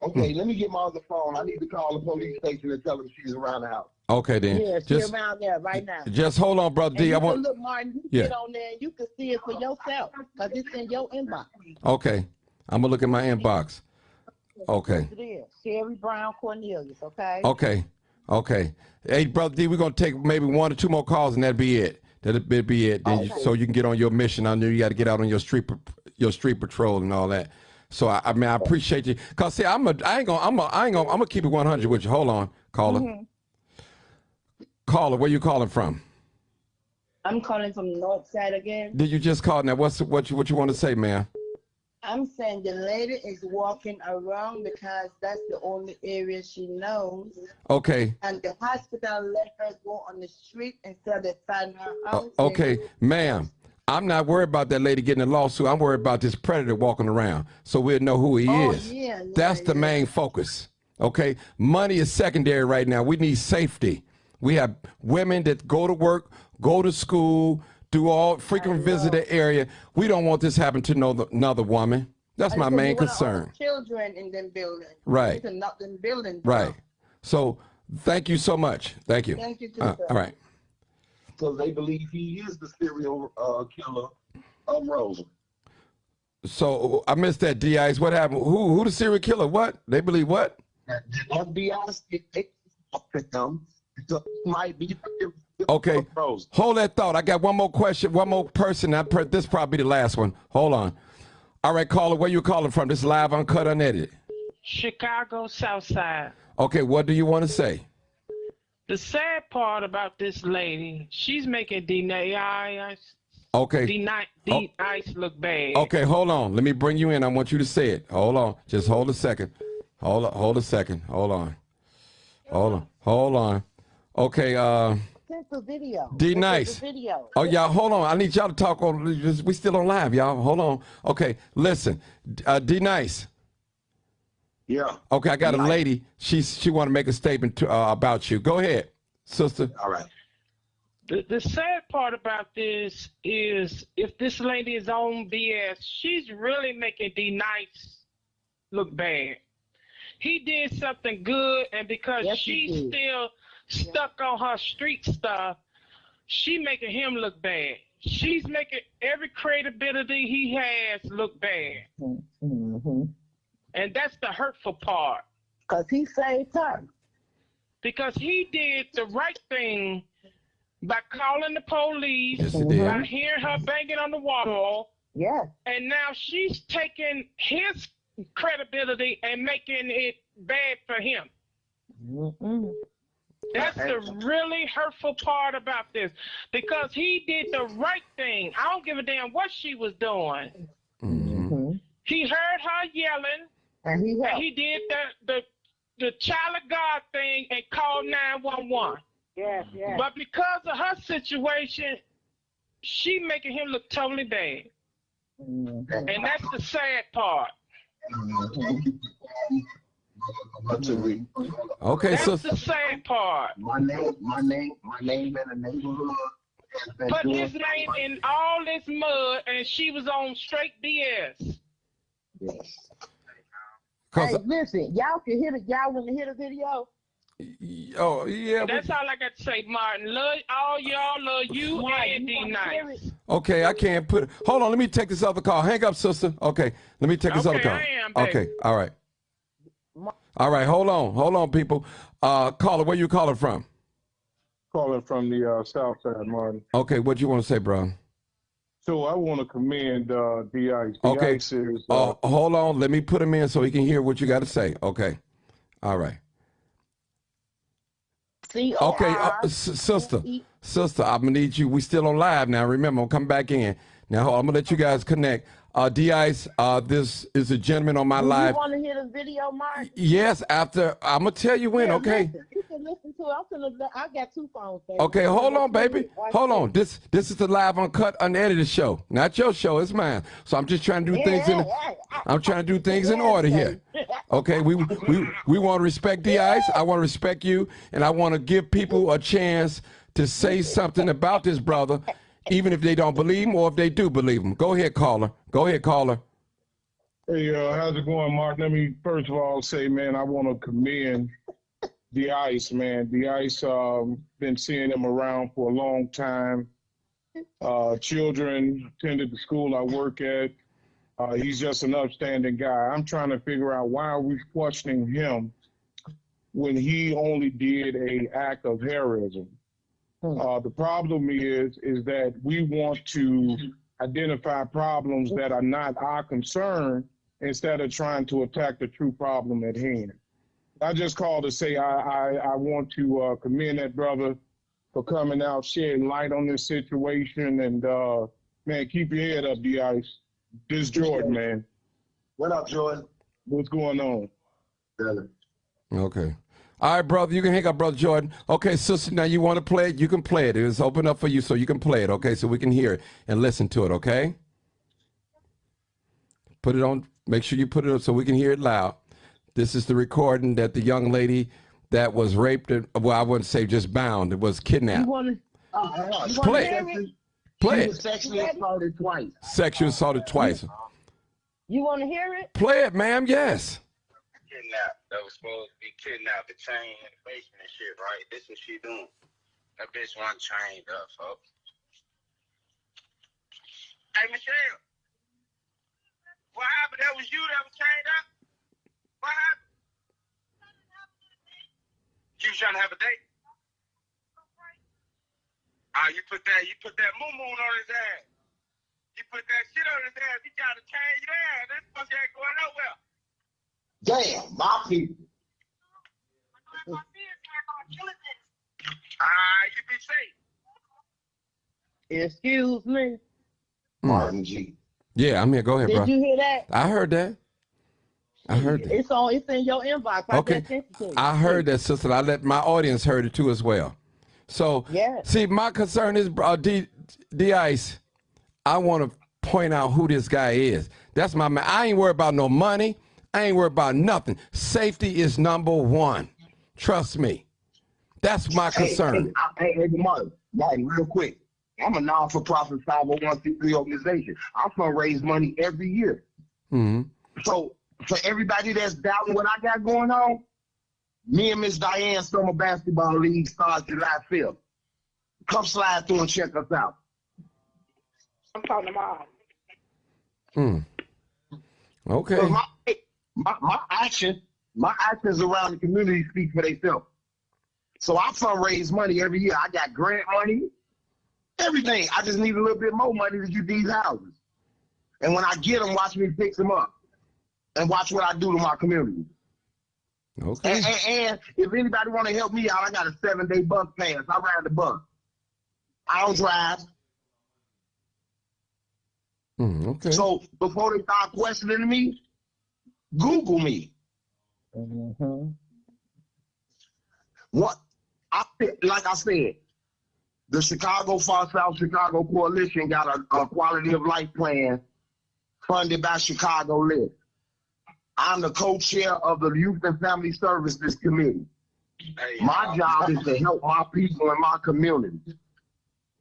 Okay, let me get my other phone. I need to call the police station and tell them she's around the house. Okay, then. Yeah, she's around there right now. Just hold on, Brother D. Look, Martin, you get on there and you can see it for yourself because it's in your inbox. Okay, I'm gonna look at my inbox. Okay. It is Sherry Brown Cornelius. Okay. Okay. Hey, Brother D, we're gonna take maybe 1 or 2 more calls and that'll be it. That'll be it. Then so you can get on your mission. I know you got to get out on your street patrol and all that. So I mean, I appreciate you. Cause see, I'm gonna keep it 100 with you. Hold on, caller. Mm-hmm. Caller, where you calling from? I'm calling from the north side again. Did you just call? Now, what you want to say, ma'am? I'm saying the lady is walking around because that's the only area she knows. Okay. And the hospital let her go on the street instead of find her house. Okay, ma'am. I'm not worried about that lady getting a lawsuit. I'm worried about this predator walking around, so we'll know who he is. Yeah, That's the main focus. Okay, money is secondary right now. We need safety. We have women that go to work, go to school, do all frequent visit the area. We don't want this happen to another woman. That's my main concern. Children in them buildings. Right. Not them buildings. Right. So thank you so much. Thank you. Thank you too, sir. All right. Because they believe he is the serial killer of Rosa. So I missed that, D-Ice. What happened? Who the serial killer? What? They believe what? The FBI, they them. Might be. Okay, hold that thought. I got one more question, one more person. This probably the last one. Hold on. All right, caller, where you calling from? This is live, uncut, unedited. Chicago South Side. Okay, what do you want to say? The sad part about this lady, she's making D-Ice look bad. Okay, hold on. Let me bring you in. I want you to say it. Hold on. Just hold a second. Hold a second. Hold on. Okay, The video. D-Nice. Video. Oh, y'all, hold on. I need y'all to talk on. We still on live, y'all. Hold on. Okay, listen. D-Nice. Yeah. Okay, I got a lady. She want to make a statement about you. Go ahead, sister. All right. The sad part about this is if this lady is on BS, she's really making D-Nice look bad. He did something good, and because she's still stuck on her street stuff, she making him look bad. She's making every credibility he has look bad. Mm-hmm. And that's the hurtful part. Because he saved her. Because he did the right thing by calling the police, yes, he did. by hearing her banging on the wall. Yeah. And now she's taking his credibility and making it bad for him. Mm-mm. That's the really hurtful part about this, because he did the right thing. I don't give a damn what she was doing. Mm-hmm. He heard her yelling, and he did the child of God thing and called 911. Yes. But because of her situation, she making him look totally bad. Mm-hmm. And that's the sad part. Okay, that's so the sad part. My name in the neighborhood. Put his name in all this mud, and she was on straight BS. Yes. Hey, listen, y'all can hear y'all want to hear the video? Oh, yeah. That's all I got to say, Martin. Love all y'all, love you and D-Nice. Okay, I can't put it. Hold on, let me take this other call. Hang up, sister. Okay, let me take this other call. I am, baby. Okay, all right. All right, hold on, people. Caller, where you calling from? Calling from the south side, Martin. Okay, what you want to say, bro? So I want to commend D-Ice. Okay. D-Ice is, hold on. Let me put him in so he can hear what you got to say. Okay. All right. Okay, sister, I'm going to need you. We still on live now. Remember, I'm coming back in. Now, I'm going to let you guys connect. D-Ice, this is a gentleman on my live. You want to hear the video, Mark? Yes, after. I'm going to tell you when, okay? Listen, you can listen to it. I got two phones. Baby. Okay, hold on, baby. Hold on. This is the live, uncut, unedited show. Not your show, it's mine. So I'm just trying to do things in order here. Okay, we want to respect D-Ice. I want to respect you, and I want to give people a chance to say something about this brother, even if they don't believe him or if they do believe him. Go ahead, caller. Hey, how's it going, Martin? Let me first of all say, man, I want to commend D-Ice, man. D-Ice, been seeing him around for a long time. Children attended the school I work at. He's just an upstanding guy. I'm trying to figure out why are we questioning him when he only did an act of heroism. The problem is that we want to identify problems that are not our concern instead of trying to attack the true problem at hand. I just called to say I want to commend that brother for coming out, shedding light on this situation, and man, keep your head up, D-Ice. This Jordan, man. What up, Jordan? What's going on? Okay. All right, brother, you can hang up, Brother Jordan. Okay, sister, now you want to play it? You can play it. It's open up for you so you can play it, okay, so we can hear it and listen to it, okay? Put it on, make sure you put it up so we can hear it loud. This is the recording that the young lady that was raped, well, I wouldn't say just bound, it was kidnapped. You want to Play hear it. it? Play She was it. sexually assaulted twice. Sexual assaulted twice. You want to hear it? Play it, ma'am, yes. Kidnapped. That was supposed to be kidnapped, the chain in the basement and shit, right? This what she doing. That bitch run chained up, folks. Hey, Michelle. What happened? That was you that was chained up? What happened? You was trying to have a date? You put that moo-moo on his ass. You put that shit on his ass. He tried to chain your ass. That fuck ain't going nowhere. Damn, my people. You be safe. Excuse me. Martin G. Yeah, I'm here. Go ahead, bro. Did you hear that? I heard that. I heard that. It's in your inbox. Okay. I heard that, sister. I let my audience heard it too as well. So, see, my concern is, D-Ice, I want to point out who this guy is. That's my man. I ain't worried about no money. I ain't worried about nothing. Safety is number one. Trust me. That's my concern. Hey, Martin, real quick. I'm a non-for-profit 501c3 organization. I fundraise money every year. Mm-hmm. So for everybody that's doubting what I got going on, me and Miss Diane Summer Basketball League starts July 5th. Come slide through and check us out. I'm calling tomorrow. Okay. My actions around the community speak for themselves. So I fundraise money every year. I got grant money, everything. I just need a little bit more money to do these houses. And when I get them, watch me fix them up. And watch what I do to my community. Okay. And if anybody want to help me out, I got a 7-day bus pass. I ride the bus. I don't drive. Okay. So before they start questioning me, Google me. What? Like I said, the Chicago Far South Chicago Coalition got a quality of life plan funded by Chicago Lit. I'm the co-chair of the Youth and Family Services Committee. My job is to help my people in my community.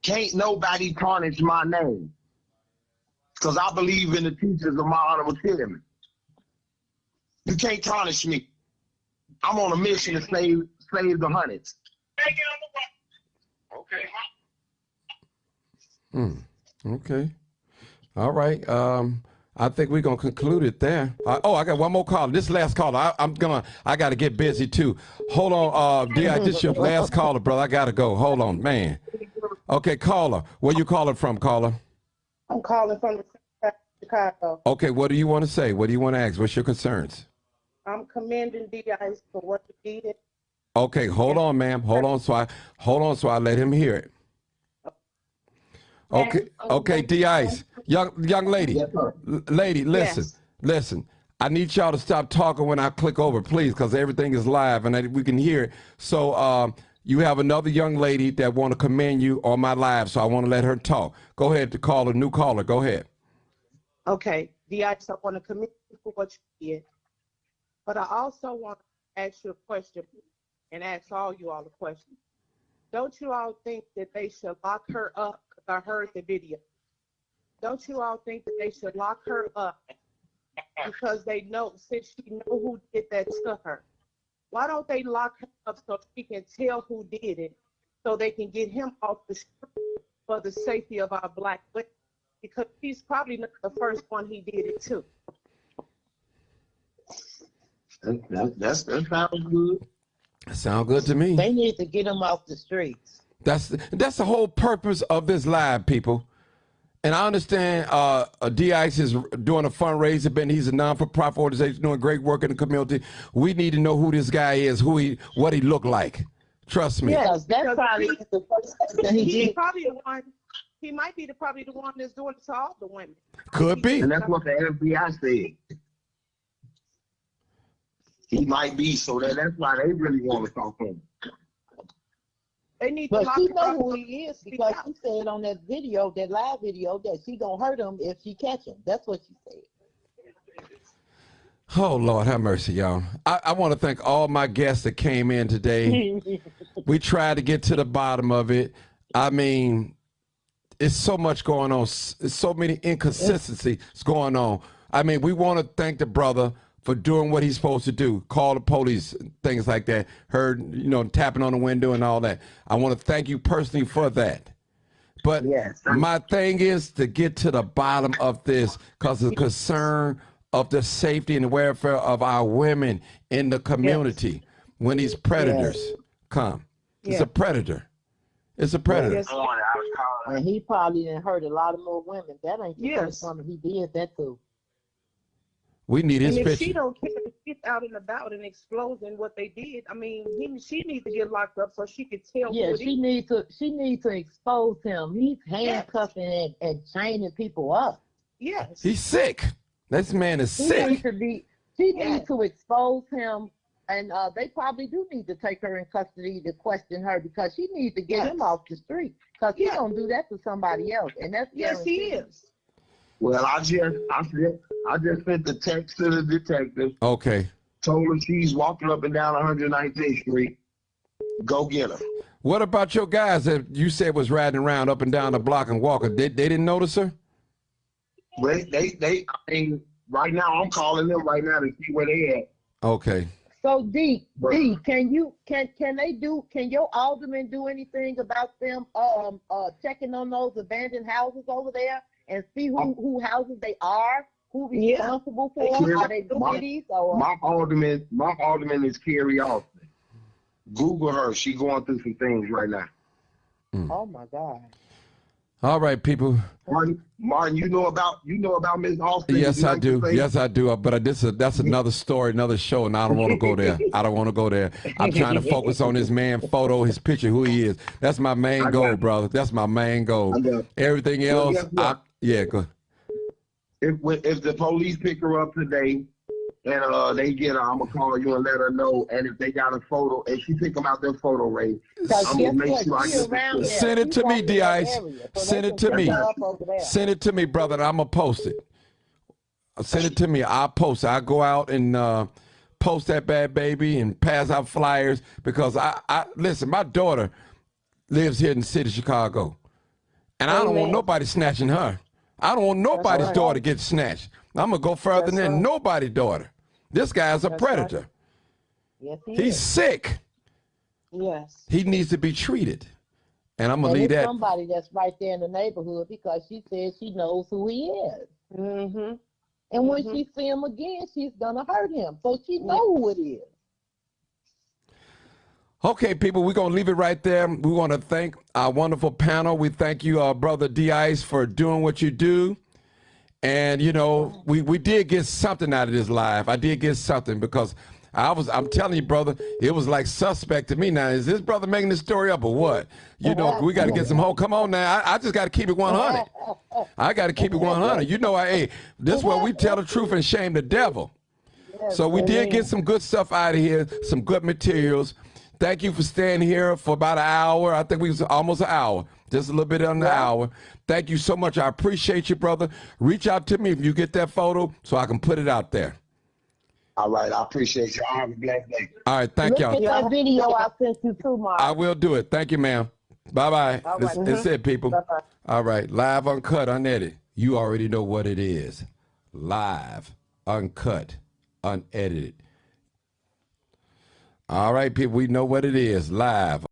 Can't nobody tarnish my name because I believe in the teachings of my honorable chairman. You can't tarnish me. I'm on a mission to save the hundreds. Okay. All right. I think we're gonna conclude it there. I got one more call. This last caller. I gotta get busy too. Hold on, D.I. This is your last caller, brother. I gotta go. Hold on, man. Okay, caller. Where you calling from, caller? I'm calling from Chicago. Okay, what do you want to say? What do you want to ask? What's your concerns? I'm commending D.I. for what he did. Okay, hold on, ma'am. Hold on, so I let him hear it. Okay, D-Ice. Young lady. Yes, lady, listen. Yes. Listen. I need y'all to stop talking when I click over, please, because everything is live and we can hear it. So you have another young lady that want to commend you on my live, so I want to let her talk. Go ahead to call a new caller. Go ahead. Okay, D.I.C., I want to commend you for what you did. But I also want to ask you a question and ask all you all a question. Don't you all think that they should lock her up? Because I heard the video. Don't you all think that they should lock her up because they know, since she know who did that to her? Why don't they lock her up so she can tell who did it, so they can get him off the street for the safety of our black women? Because he's probably not the first one he did it to. That sounds good. Sound good to me. They need to get him off the streets. That's the whole purpose of this live, people. And I understand D-Ice is doing a fundraiser, but he's a non-for-profit organization doing great work in the community. We need to know who this guy is, what he looked like. Trust me. Yes, that's probably the first thing he He's did. probably the one. He might be probably the one that's doing it to all the women. Could be. And that's what the FBI said. He might be, so that's why they really want to talk to him. They need But to she lock know him who up. he is because she said on that video, that live video, that she gonna hurt him if she catch him. That's what she said. Oh, Lord, have mercy, y'all. I want to thank all my guests that came in today. We tried to get to the bottom of it. I mean, it's so much going on. There's so many inconsistencies going on. I mean, we want to thank the brother for doing what he's supposed to do. Call the police, things like that. Heard, tapping on the window and all that. I want to thank you personally for that. But Yes. my thing is to get to the bottom of this because of the concern of the safety and the welfare of our women in the community when these predators come. It's a predator. It's a predator. Yes. And he probably done hurt a lot of more women. That ain't the first time he did that too. We need his And if she picture. don't care to get out and about and exposing what they did, I mean, she needs to get locked up so she could tell. Yeah, who it she is. needs to expose him. He's handcuffing and chaining people up. Yes. He's sick. This man is sick. She needs to expose him, and they probably do need to take her in custody to question her because she needs to get him off the street because he's gonna do that to somebody else, and that's Yes, he guaranteed. is. Well, I just sent the text to the detective. Okay. Told her she's walking up and down 119th Street. Go get her. What about your guys that you said was riding around up and down the block and walking? They didn't notice her? Well, I mean, right now I'm calling them right now to see where they at. Okay. So D, can your alderman do anything about them checking on those abandoned houses over there and see who houses they are, who responsible for them? Are they cities or My alderman is Carrie Austin. Google her. She going through some things right now. Oh my God. All right, people. Martin, you know about Miss Austin? Yes, I do. Yes, I do. But that's another story, another show, and I don't want to go there. I don't want to go there. I'm trying to focus on this man photo, his picture, who he is. That's my main goal, brother. That's my main goal. Everything else, go. If the police pick her up today and they get her, I'm gonna call you and let her know. And if they got a photo, and she pick them out their photo range, I'm gonna make sure I get the Send it to me, D-Ice. Send it to me. Send it to me, brother, and I'm gonna post it. Send it to me. I'll post it. I'll go out and post that bad baby and pass out flyers because I listen, my daughter lives here in the city of Chicago. And I don't want nobody snatching her. I don't want nobody's daughter to get snatched. I'm going to go further than nobody's daughter. This guy's a predator. Yes, He's sick. Yes. He needs to be treated. And I'm going to leave that. Somebody that's right there in the neighborhood because she says she knows who he is. Mm-hmm. And when she see him again, she's going to hurt him. So she know who it is. Okay, people, we're going to leave it right there. We want to thank our wonderful panel. We thank you, Brother D-Ice, for doing what you do. And, we did get something out of this live. I did get something because I'm telling you, brother, it was like suspect to me. Now, is this brother making this story up or what? We got to get some hope. Come on now. I just got to keep it 100. I got to keep it 100. This is where we tell the truth and shame the devil. So we did get some good stuff out of here, some good materials. Thank you for staying here for about an hour. I think we was almost an hour, just a little bit under an hour. Thank you so much. I appreciate you, brother. Reach out to me if you get that photo so I can put it out there. All right, I appreciate you. Have a blessed day. All right, thank y'all. Look at that video I sent you too, Mark. I will do it. Thank you, ma'am. Bye-bye. That's it, people. Bye-bye. All right, live, uncut, unedited. You already know what it is. Live, uncut, unedited. All right, people, we know what it is. Live.